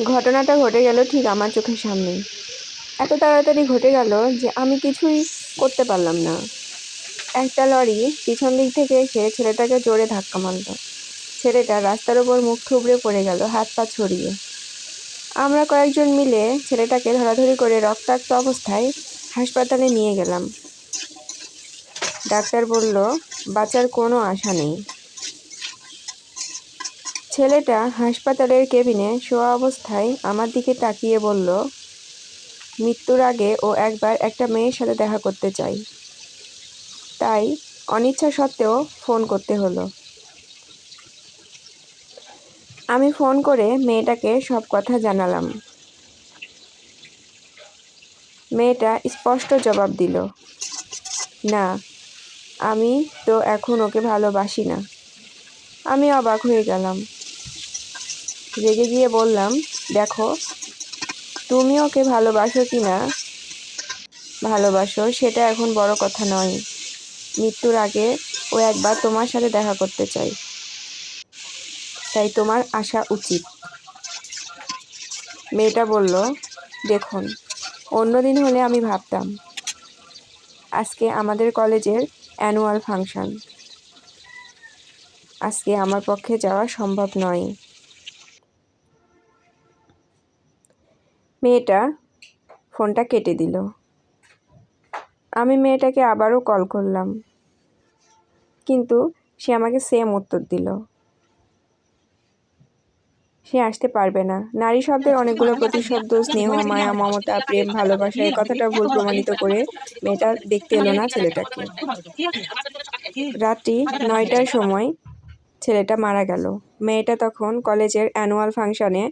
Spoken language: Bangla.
ঘটনাটা ঘটে গেল ঠিক আমার চোখের সামনেই। এত তাড়াতাড়ি ঘটে গেল যে আমি কিছুই করতে পারলাম না। একটা লরি পিছন দিক থেকে এসে ছেলেটাকে জোরে ধাক্কা মারল। ছেলেটা রাস্তার ওপর মুখ থুবড়ে পড়ে গেল, হাত পা ছড়িয়ে। আমরা কয়েকজন মিলে ছেলেটাকে ধরাধরি করে রক্তাক্ত অবস্থায় হাসপাতালে নিয়ে গেলাম। ডাক্তার বলল বাঁচার কোনো আশা নেই। ছেলেটা হাসপাতালের কেবিনে শোয়া অবস্থায় আমার দিকে তাকিয়ে বলল, মৃত্যুর আগে ও একবার একটা মেয়ের সাথে দেখা করতে চাই, তাই অনিচ্ছা সত্ত্বেও ফোন করতে হলো। আমি ফোন করে মেয়েটাকে সব কথা জানালাম। মেয়েটা স্পষ্ট জবাব দিল, না, আমি তো এখন ওকে ভালোবাসি না। আমি অবাক হয়ে গেলাম। রেগে গিয়ে বললাম, দেখো, তুমি ওকে ভালোবাসো কি না ভালোবাসো সেটা এখন বড় কথা নয়। মৃত্যুর আগে ও একবার তোমার সাথে দেখা করতে চাই, তাই তোমার আসা উচিত। মেয়েটা বলল, দেখুন, অন্যদিন হলে আমি ভাবতাম, আজকে আমাদের কলেজের অ্যানুয়াল ফাংশন, আজকে আমার পক্ষে যাওয়া সম্ভব নয়। মেয়েটা ফোনটা কেটে দিল। আমি মেয়েটাকে আবারও কল করলাম, কিন্তু সে আমাকে সেম উত্তর দিল, সে আসতে পারবে না। নারী শব্দের অনেকগুলো প্রতিশব্দ, স্নেহ, মায়া, মমতা, প্রেম, ভালোবাসা, এই কথাটা ভুল প্রমাণিত করে মেয়েটা দেখতে এলো না ছেলেটাকে। রাত্রি 9টার সময় ছেলেটা মারা গেল। মেয়েটা তখন কলেজের অ্যানুয়াল ফাংশনে